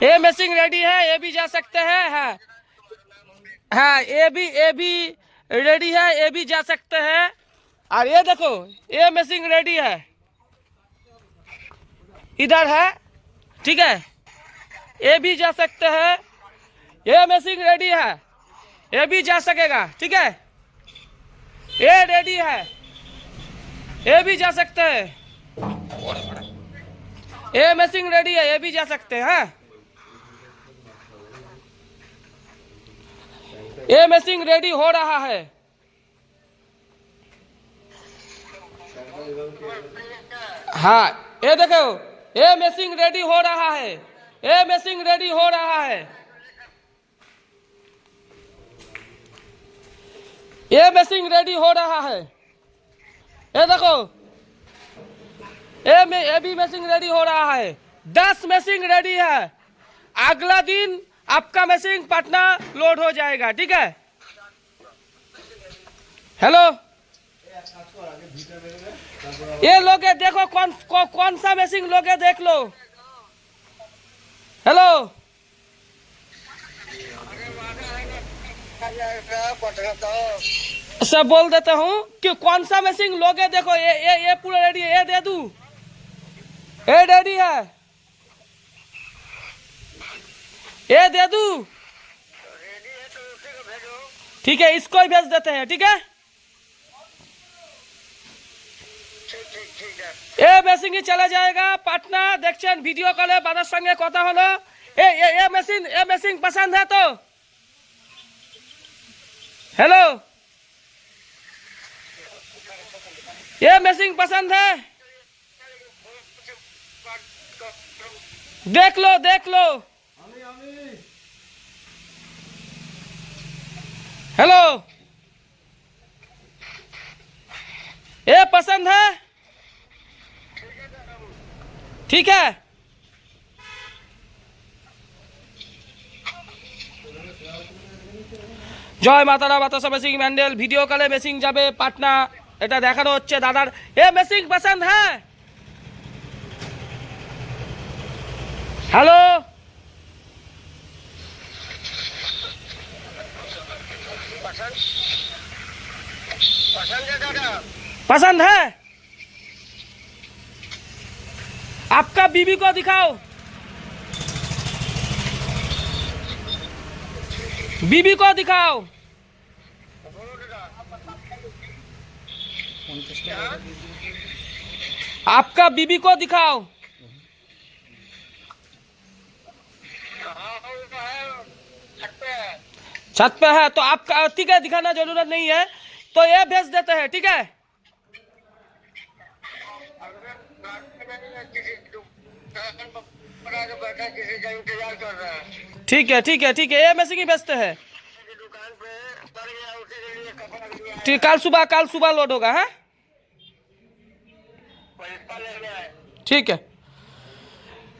ये machine ready है, ये भी जा सकते हैं। हाँ हाँ, ये भी रेडी है, ये भी जा सकते हैं। और ये देखो, ये मशीन रेडी है, इधर है, ठीक है। ये भी जा सकते हैं, ये मशीन रेडी है, ये भी जा सकेगा, ठीक है। ये रेडी है, ये भी जा सकते हैं। ये मशीन रेडी है, ये भी जा सकते हैं। ये मशीन रेडी हो रहा है। हाँ, ये देखो, ये मशीन रेडी हो रहा है, ये मशीन रेडी हो रहा है, ये मशीन रेडी हो रहा है। ये देखो, ये भी मशीन रेडी हो रहा है। 10 मशीन रेडी है। अगला दिन आपका मशीन पटना लोड हो जाएगा, ठीक है। हेलो, ये लोगे देखो, कौन सा मशीन लोगे, देख लो। हेलो, सब बोल देता हूँ कि कौन सा मशीन लोगे, देखो। ये पूरा रेडी है, ये दे दूं, ये रेडी है, ये दे दूं, ठीक है। इसको ही भेज देते हैं, ठीक है। ये मशीन ही चला जाएगा पटना। देखছেন वीडियो कॉले बादार संगे कथा हलो। ये मशीन पसंद है तो हेलो, ये मशीन पसंद है, देख लो, देख लो। हेलो, ये पसंद है, ठीक है। জয় মাতারা বাতাসা মেশিং ম্যান্ডেল ভিডিও কলে মেশিং যাবে পাটনা। এটা দেখানো হচ্ছে দাদার। এ মেশিং পছন্দ হ্যাঁ? हेलो, पसंद है? आपका बीबी को दिखाओ, बीबी को दिखाओ। आपका बीबी को दिखाओ। छत पे है तो आपका, ठीक है, दिखाना जरूरत नहीं है, तो ये भेज देते हैं, ठीक है। ठीक है, ठीक है, ठीक है, ये मशीन ही भेजते हैं। ठीक, कल सुबह लोड होगा, है ठीक है।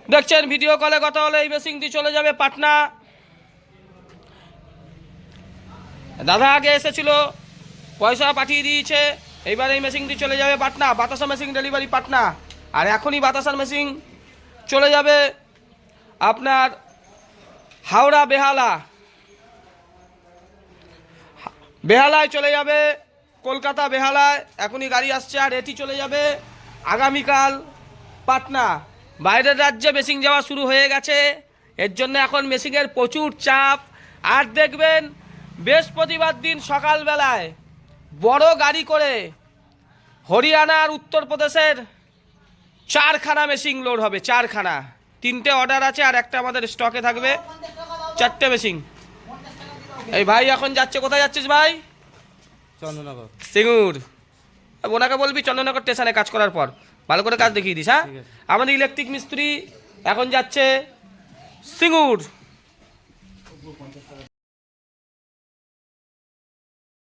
দেখছেন ভিডিও কলে কথা হলে এই মেশিনটি চলে যাবে পাটনা। দাদা আগে এসেছিল, পয়সা পাঠিয়ে দিয়েছে, এইবার এই মেশিনটি চলে যাবে পাটনা। বাতাসা মেশিন ডেলিভারি পাটনা। আর এখনই বাতাসার মেশিন চলে যাবে আপনার হাওড়া বেহালায় চলে যাবে, কলকাতা বেহালায় এখনই গাড়ি আসছে। আর এটি চলে যাবে আগামীকাল পাটনা। বাইরের রাজ্যে মেশিন যাওয়া শুরু হয়ে গেছে, এর জন্য এখন মেশিনের প্রচুর চাপ। আর দেখবেন বৃহস্পতিবার দিন সকালবেলায় বড় গাড়ি করে হরিয়ানা আর উত্তরপ্রদেশের 4খানা মেশিন লোড হবে। 4খানা, 3টে অর্ডার আছে আর একটা আমাদের স্টকে থাকবে। 4টে মেশিন। এই ভাই এখন যাচ্ছে, কোথায় যাচ্ছিস ভাই? চন্দ্রনগর, সিঙ্গুর। ওনাকে বলবি চন্দ্রনগর স্টেশনে কাজ করার পর ভালো করে কাজ দেখিয়ে দিস। হ্যাঁ, আমাদের ইলেকট্রিক মিস্ত্রি এখন যাচ্ছে সিঙ্গুর।